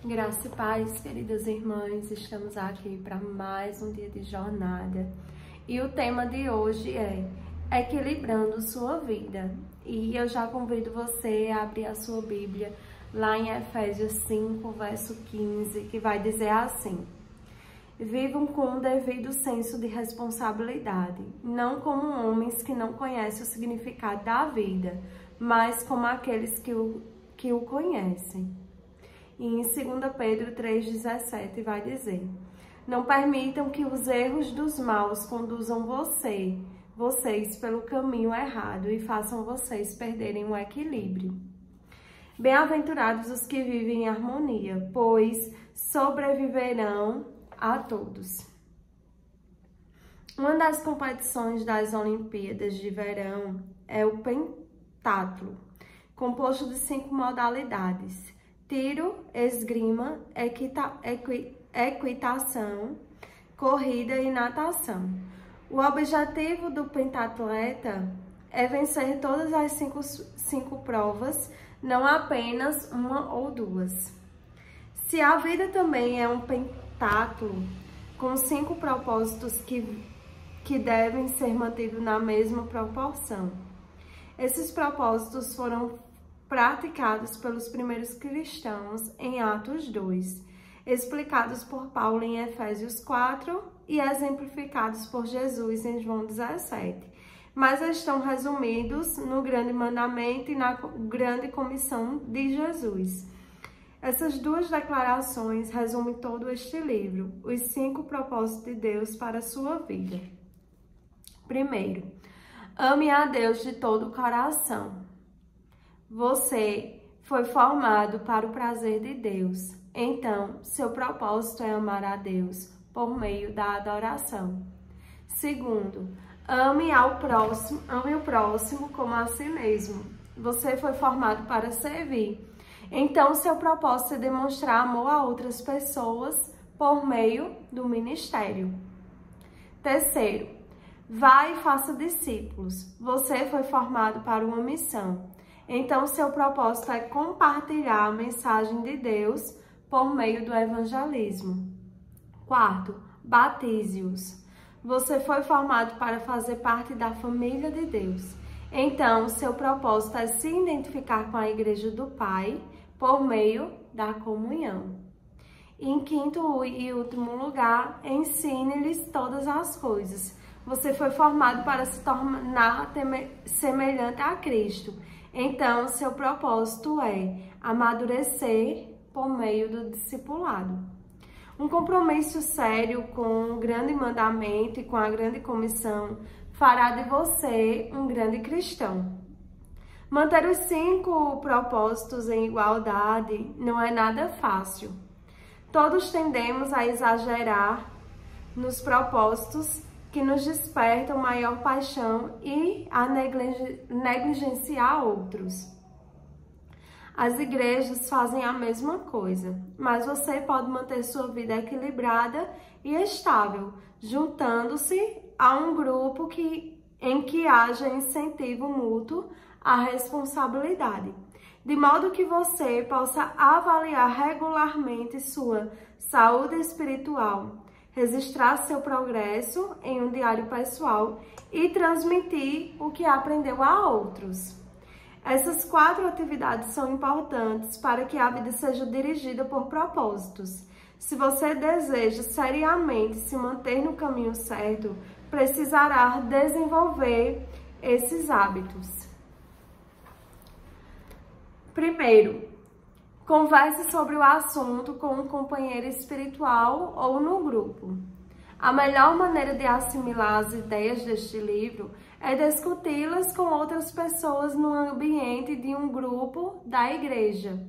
Graça e paz, queridas irmãs, estamos aqui para mais um dia de jornada e o tema de hoje é Equilibrando sua vida. E eu já convido você a abrir a sua Bíblia lá em Efésios 5, verso 15, que vai dizer assim: Vivam com um devido senso de responsabilidade, não como homens que não conhecem o significado da vida, mas como aqueles que o conhecem. E em 2 Pedro 3,17 vai dizer: Não permitam que os erros dos maus conduzam vocês pelo caminho errado e façam vocês perderem o equilíbrio. Bem-aventurados os que vivem em harmonia, pois sobreviverão a todos. Uma das competições das Olimpíadas de Verão é o pentatlo, composto de 5 modalidades: tiro, esgrima, equitação, corrida e natação. O objetivo do pentatleta é vencer todas as cinco provas, não apenas uma ou duas. Se a vida também é um pentatlo, com 5 propósitos que devem ser mantidos na mesma proporção. Esses propósitos foram praticados pelos primeiros cristãos em Atos 2, explicados por Paulo em Efésios 4 e exemplificados por Jesus em João 17, mas estão resumidos no grande mandamento e na grande comissão de Jesus. Essas duas declarações resumem todo este livro, os 5 propósitos de Deus para a sua vida. Primeiro, ame a Deus de todo o coração. Você foi formado para o prazer de Deus, então seu propósito é amar a Deus por meio da adoração. Segundo, ame o próximo como a si mesmo. Você foi formado para servir, então seu propósito é demonstrar amor a outras pessoas por meio do ministério. Terceiro, vá e faça discípulos. Você foi formado para uma missão. Então, seu propósito é compartilhar a mensagem de Deus por meio do evangelismo. Quarto, batize-os. Você foi formado para fazer parte da família de Deus. Então, seu propósito é se identificar com a Igreja do Pai por meio da comunhão. E em quinto e último lugar, ensine-lhes todas as coisas. Você foi formado para se tornar semelhante a Cristo. Então, seu propósito é amadurecer por meio do discipulado. Um compromisso sério com o grande mandamento e com a grande comissão fará de você um grande cristão. Manter os 5 propósitos em igualdade não é nada fácil. Todos tendemos a exagerar nos propósitos que nos despertam maior paixão e a negligenciar outros. As igrejas fazem a mesma coisa, mas você pode manter sua vida equilibrada e estável, juntando-se a um grupo em que haja incentivo mútuo à responsabilidade, de modo que você possa avaliar regularmente sua saúde espiritual, registrar seu progresso em um diário pessoal e transmitir o que aprendeu a outros. Essas 4 atividades são importantes para que a vida seja dirigida por propósitos. Se você deseja seriamente se manter no caminho certo, precisará desenvolver esses hábitos. Primeiro, converse sobre o assunto com um companheiro espiritual ou no grupo. A melhor maneira de assimilar as ideias deste livro é discuti-las com outras pessoas no ambiente de um grupo da igreja.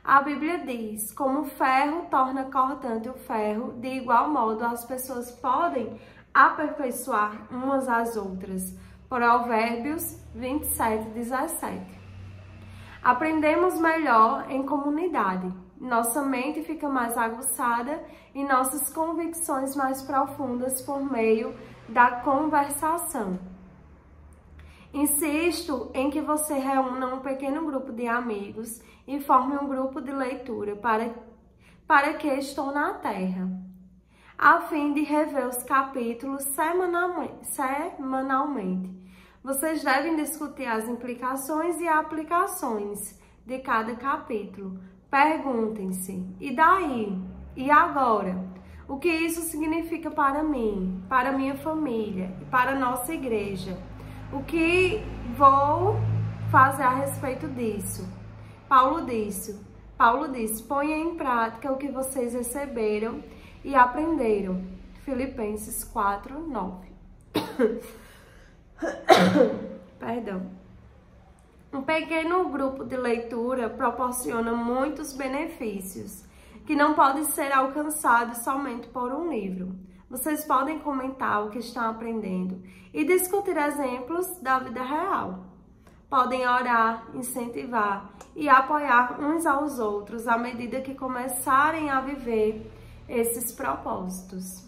A Bíblia diz: como o ferro torna cortante o ferro, de igual modo as pessoas podem aperfeiçoar umas às outras. Provérbios 27:17. Aprendemos melhor em comunidade. Nossa mente fica mais aguçada e nossas convicções mais profundas por meio da conversação. Insisto em que você reúna um pequeno grupo de amigos e forme um grupo de leitura para que estou na terra, a fim de rever os capítulos semanalmente. Vocês devem discutir as implicações e aplicações de cada capítulo. Perguntem-se, e daí? E agora? O que isso significa para mim, para minha família e para a nossa igreja? O que vou fazer a respeito disso? Paulo disse, ponha em prática o que vocês receberam e aprenderam. Filipenses 4:9. Perdão. Um pequeno grupo de leitura proporciona muitos benefícios que não podem ser alcançados somente por um livro. Vocês podem comentar o que estão aprendendo e discutir exemplos da vida real. Podem orar, incentivar e apoiar uns aos outros à medida que começarem a viver esses propósitos.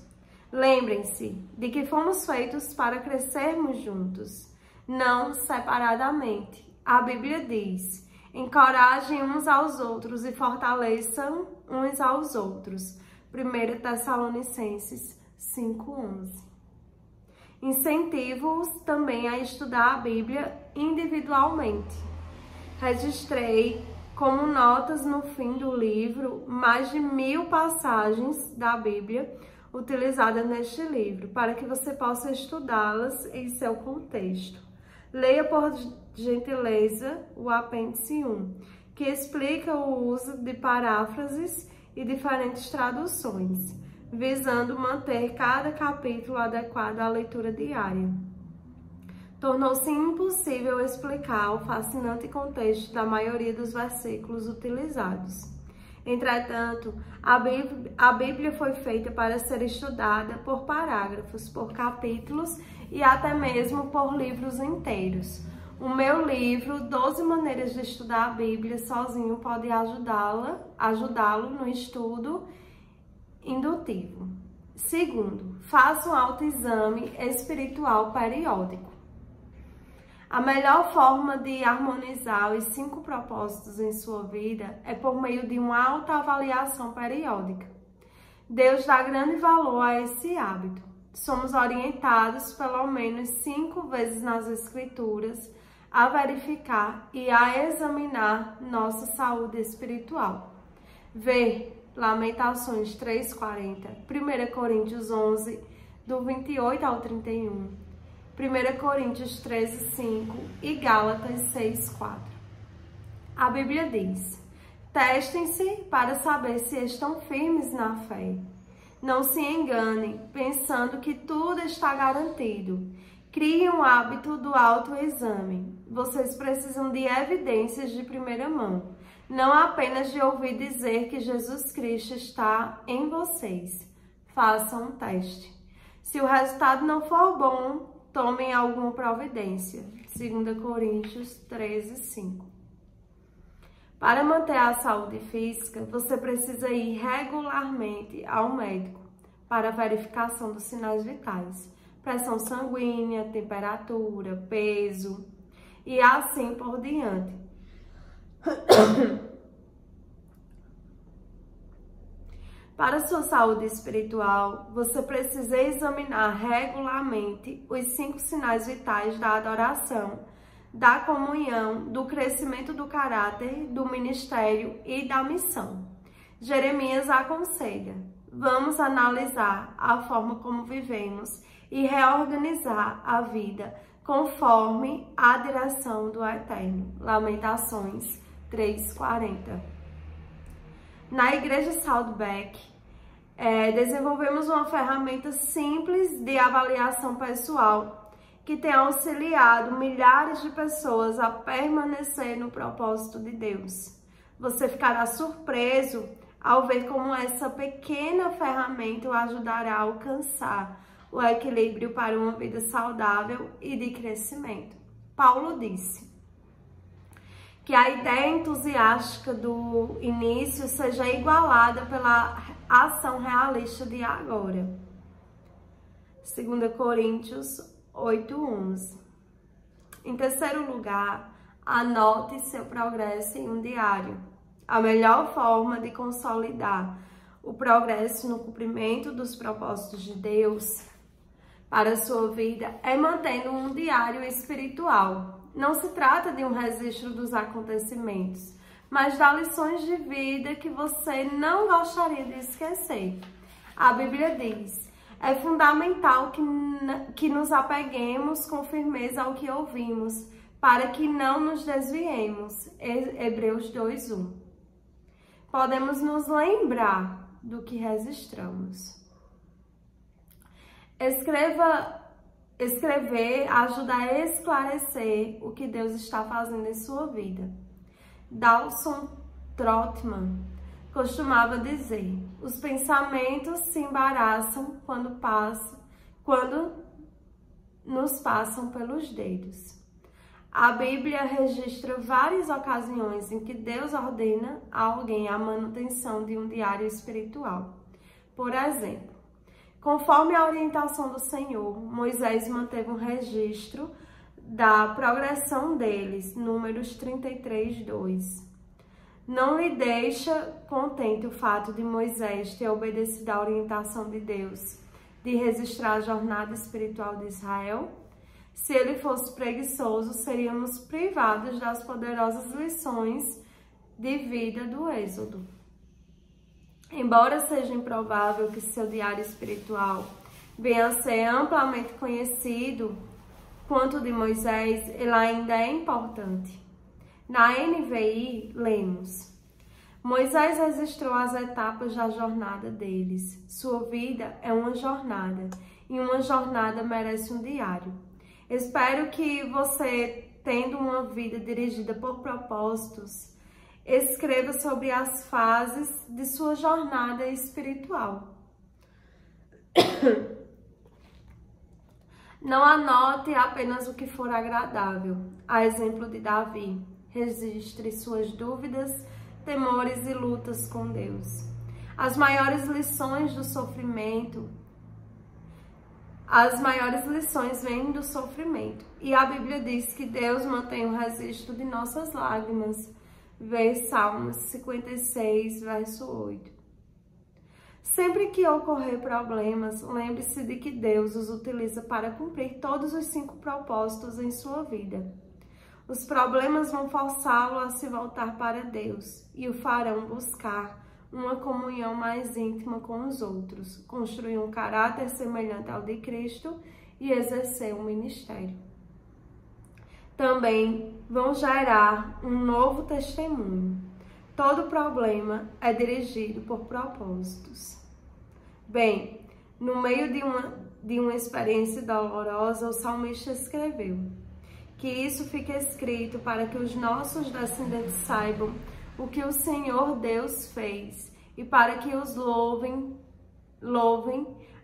Lembrem-se de que fomos feitos para crescermos juntos, não separadamente. A Bíblia diz: encorajem uns aos outros e fortaleçam uns aos outros. 1 Tessalonicenses 5:11. Incentivo-os também a estudar a Bíblia individualmente. Registrei como notas no fim do livro mais de 1000 passagens da Bíblia utilizadas neste livro, para que você possa estudá-las em seu contexto. Leia por gentileza o apêndice 1, que explica o uso de paráfrases e diferentes traduções, visando manter cada capítulo adequado à leitura diária. Tornou-se impossível explicar o fascinante contexto da maioria dos versículos utilizados. Entretanto, a Bíblia foi feita para ser estudada por parágrafos, por capítulos e até mesmo por livros inteiros. O meu livro, 12 maneiras de estudar a Bíblia sozinho, pode ajudá-lo no estudo indutivo. Segundo, faça um autoexame espiritual periódico. A melhor forma de harmonizar os 5 propósitos em sua vida é por meio de uma autoavaliação periódica. Deus dá grande valor a esse hábito. Somos orientados pelo menos 5 vezes nas Escrituras a verificar e a examinar nossa saúde espiritual. Vê Lamentações 3:40, 1 Coríntios 11, do 28 ao 31, 1 Coríntios 13:5 e Gálatas 6:4. A Bíblia diz: testem-se para saber se estão firmes na fé. Não se enganem, pensando que tudo está garantido. Criem um hábito do autoexame. Vocês precisam de evidências de primeira mão, não apenas de ouvir dizer que Jesus Cristo está em vocês. Façam um teste. Se o resultado não for bom, tomem alguma providência. 2 Coríntios 13:5. Para manter a saúde física, você precisa ir regularmente ao médico para verificação dos sinais vitais, pressão sanguínea, temperatura, peso e assim por diante. Para sua saúde espiritual, você precisa examinar regularmente os 5 sinais vitais da adoração, da comunhão, do crescimento do caráter, do ministério e da missão. Jeremias aconselha: vamos analisar a forma como vivemos e reorganizar a vida conforme a direção do Eterno. Lamentações 3:40. Na Igreja Saddleback, desenvolvemos uma ferramenta simples de avaliação pessoal que tem auxiliado milhares de pessoas a permanecer no propósito de Deus. Você ficará surpreso ao ver como essa pequena ferramenta o ajudará a alcançar o equilíbrio para uma vida saudável e de crescimento. Paulo disse que a ideia entusiástica do início seja igualada pela ação realista de agora. 2 Coríntios 8:11. Em terceiro lugar, anote seu progresso em um diário. A melhor forma de consolidar o progresso no cumprimento dos propósitos de Deus para a sua vida é mantendo um diário espiritual. Não se trata de um registro dos acontecimentos, mas das lições de vida que você não gostaria de esquecer. A Bíblia diz: é fundamental que nos apeguemos com firmeza ao que ouvimos, para que não nos desviemos. Hebreus 2:1. Podemos nos lembrar do que registramos. Escrever ajuda a esclarecer o que Deus está fazendo em sua vida. Dawson Trotman costumava dizer: os pensamentos se embaraçam quando nos passam pelos dedos. A Bíblia registra várias ocasiões em que Deus ordena a alguém a manutenção de um diário espiritual. Por exemplo, conforme a orientação do Senhor, Moisés manteve um registro da progressão deles, Números 33:2. Não lhe deixa contente o fato de Moisés ter obedecido à orientação de Deus de registrar a jornada espiritual de Israel? Se ele fosse preguiçoso, seríamos privados das poderosas lições de vida do Êxodo. Embora seja improvável que seu diário espiritual venha a ser amplamente conhecido quanto o de Moisés, ele ainda é importante. Na NVI, lemos: Moisés registrou as etapas da jornada deles. Sua vida é uma jornada, e uma jornada merece um diário. Espero que você, tendo uma vida dirigida por propósitos, escreva sobre as fases de sua jornada espiritual. Não anote apenas o que for agradável. A exemplo de Davi, registre suas dúvidas, temores e lutas com Deus. As maiores lições vêm do sofrimento. E a Bíblia diz que Deus mantém o registro de nossas lágrimas. Vê Salmos 56, verso 8. Sempre que ocorrer problemas, lembre-se de que Deus os utiliza para cumprir todos os 5 propósitos em sua vida. Os problemas vão forçá-lo a se voltar para Deus e o farão buscar uma comunhão mais íntima com os outros, construir um caráter semelhante ao de Cristo e exercer um ministério. Também vão gerar um novo testemunho. Todo problema é dirigido por propósitos. Bem, no meio de uma experiência dolorosa, o salmista escreveu: que isso fique escrito para que os nossos descendentes saibam o que o Senhor Deus fez e para que os louvem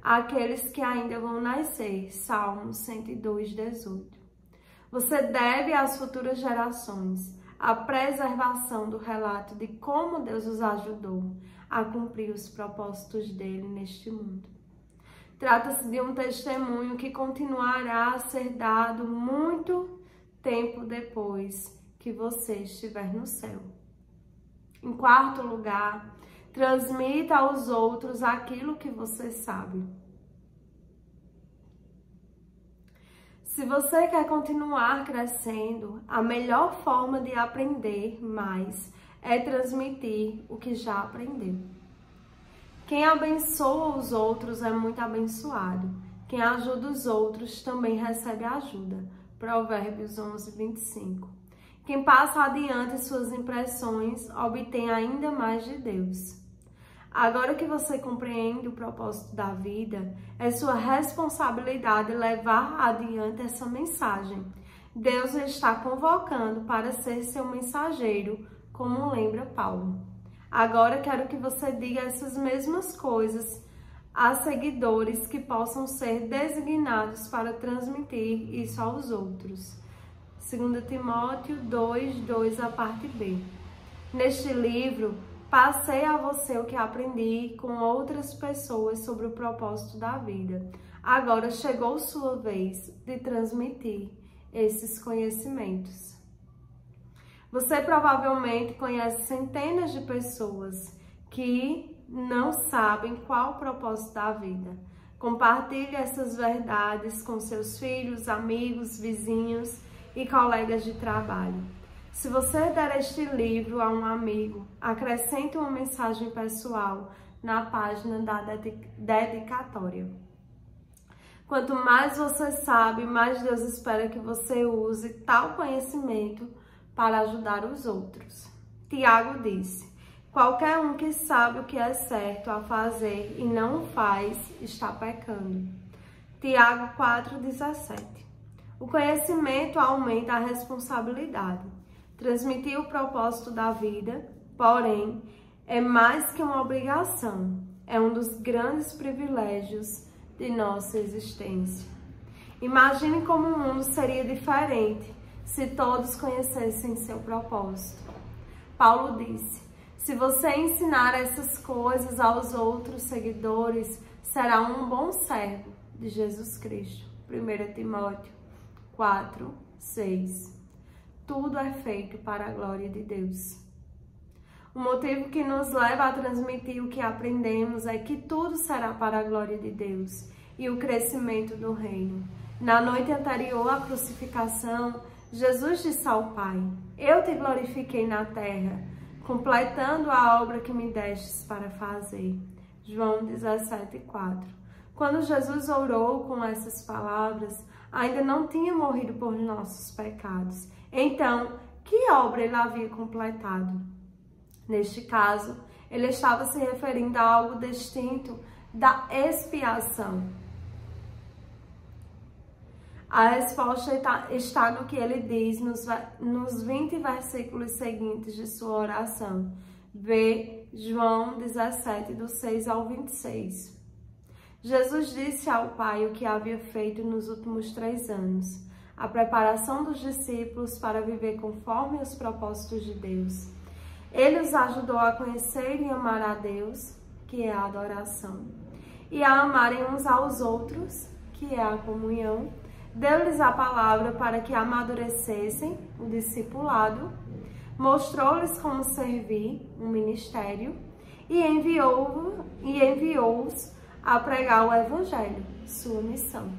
aqueles que ainda vão nascer. Salmos 102:18. Você deve às futuras gerações a preservação do relato de como Deus os ajudou a cumprir os propósitos dele neste mundo. Trata-se de um testemunho que continuará a ser dado muito tempo depois que você estiver no céu. Em quarto lugar, transmita aos outros aquilo que você sabe. Se você quer continuar crescendo, a melhor forma de aprender mais é transmitir o que já aprendeu. Quem abençoa os outros é muito abençoado. Quem ajuda os outros também recebe ajuda. Provérbios 11:25. Quem passa adiante suas impressões obtém ainda mais de Deus. Agora que você compreende o propósito da vida, é sua responsabilidade levar adiante essa mensagem. Deus o está convocando para ser seu mensageiro, como lembra Paulo. Agora quero que você diga essas mesmas coisas a seguidores que possam ser designados para transmitir isso aos outros. 2 Timóteo 2:2, a parte B. Neste livro, passei a você o que aprendi com outras pessoas sobre o propósito da vida. Agora chegou sua vez de transmitir esses conhecimentos. Você provavelmente conhece centenas de pessoas que não sabem qual o propósito da vida. Compartilhe essas verdades com seus filhos, amigos, vizinhos e colegas de trabalho. Se você der este livro a um amigo, acrescente uma mensagem pessoal na página da dedicatória. Quanto mais você sabe, mais Deus espera que você use tal conhecimento para ajudar os outros. Tiago disse: qualquer um que sabe o que é certo a fazer e não o faz, está pecando. Tiago 4,17. O conhecimento aumenta a responsabilidade. Transmitir o propósito da vida, porém, é mais que uma obrigação, é um dos grandes privilégios de nossa existência. Imagine como o mundo seria diferente se todos conhecessem seu propósito. Paulo disse: se você ensinar essas coisas aos outros seguidores, será um bom servo de Jesus Cristo. 1 Timóteo 4, 6. Tudo é feito para a glória de Deus. O motivo que nos leva a transmitir o que aprendemos é que tudo será para a glória de Deus e o crescimento do reino. Na noite anterior à crucificação, Jesus disse ao Pai: eu te glorifiquei na terra, completando a obra que me destes para fazer. João 17,4. Quando Jesus orou com essas palavras, ainda não tinha morrido por nossos pecados. Então, que obra ele havia completado? Neste caso, ele estava se referindo a algo distinto da expiação. A resposta está no que ele diz nos 20 versículos seguintes de sua oração. Vê João 17, do 6 ao 26. Jesus disse ao Pai o que havia feito nos últimos 3 anos. A preparação dos discípulos para viver conforme os propósitos de Deus. Ele os ajudou a conhecer e amar a Deus, que é a adoração, e a amarem uns aos outros, que é a comunhão. Deu-lhes a palavra para que amadurecessem o discipulado, mostrou-lhes como servir um ministério e enviou-os a pregar o Evangelho, sua missão.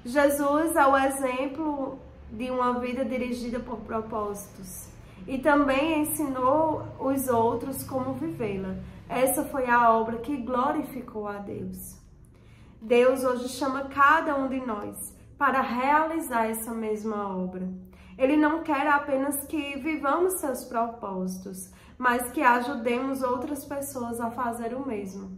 Jesus é o exemplo de uma vida dirigida por propósitos e também ensinou os outros como vivê-la. Essa foi a obra que glorificou a Deus. Deus hoje chama cada um de nós para realizar essa mesma obra. Ele não quer apenas que vivamos seus propósitos, mas que ajudemos outras pessoas a fazer o mesmo.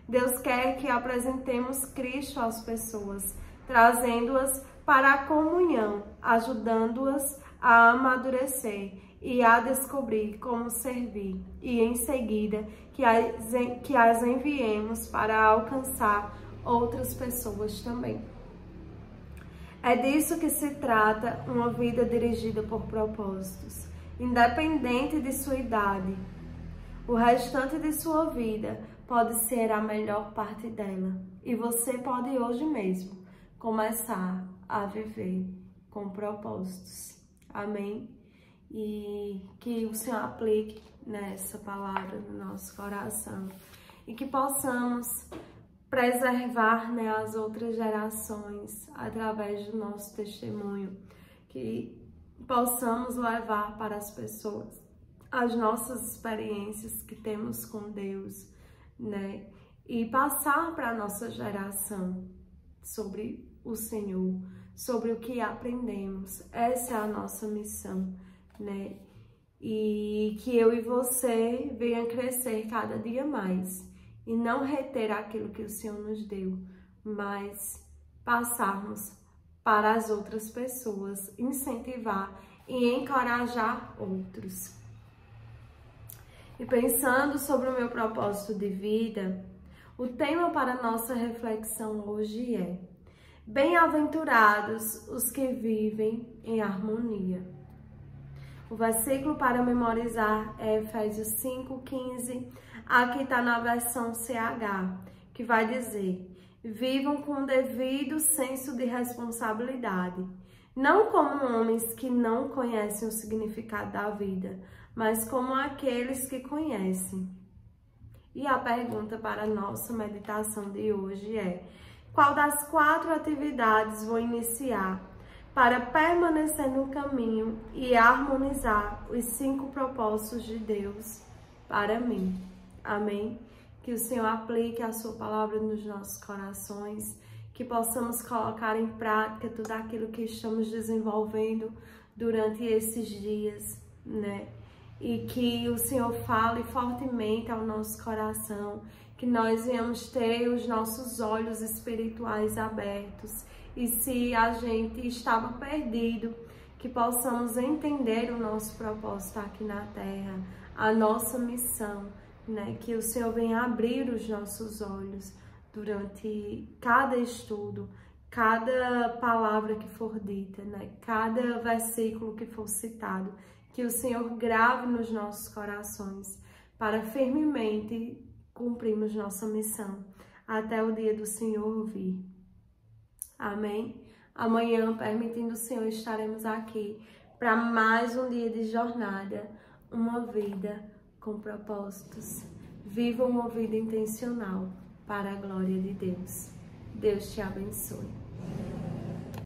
Deus quer que apresentemos Cristo às pessoas, trazendo-as para a comunhão, ajudando-as a amadurecer e a descobrir como servir, e em seguida que as enviemos para alcançar outras pessoas também. É disso que se trata uma vida dirigida por propósitos, independente de sua idade. O restante de sua vida pode ser a melhor parte dela, e você pode hoje mesmo começar a viver com propósitos. Amém? E que o Senhor aplique nessa palavra no nosso coração e que possamos preservar, né, as outras gerações através do nosso testemunho, que possamos levar para as pessoas as nossas experiências que temos com Deus, né, e passar para a nossa geração sobre o Senhor, sobre o que aprendemos. Essa é a nossa missão, né? E que eu e você venha crescer cada dia mais e não reter aquilo que o Senhor nos deu, mas passarmos para as outras pessoas, incentivar e encorajar outros. E pensando sobre o meu propósito de vida, o tema para nossa reflexão hoje é: bem-aventurados os que vivem em harmonia. O versículo para memorizar é Efésios 5:15. Aqui está na versão CH, que vai dizer: vivam com devido senso de responsabilidade, não como homens que não conhecem o significado da vida, mas como aqueles que conhecem. E a pergunta para a nossa meditação de hoje é: qual das 4 atividades vou iniciar para permanecer no caminho e harmonizar os 5 propósitos de Deus para mim? Amém? Que o Senhor aplique a sua palavra nos nossos corações, que possamos colocar em prática tudo aquilo que estamos desenvolvendo durante esses dias, né? E que o Senhor fale fortemente ao nosso coração, que nós venhamos ter os nossos olhos espirituais abertos. E se a gente estava perdido, que possamos entender o nosso propósito aqui na Terra, a nossa missão, né? Que o Senhor venha abrir os nossos olhos durante cada estudo, cada palavra que for dita, né? Cada versículo que for citado, que o Senhor grave nos nossos corações para firmemente cumprirmos nossa missão até o dia do Senhor vir. Amém? Amanhã, permitindo o Senhor, estaremos aqui para mais um dia de jornada, uma vida com propósitos. Viva uma vida intencional para a glória de Deus. Deus te abençoe.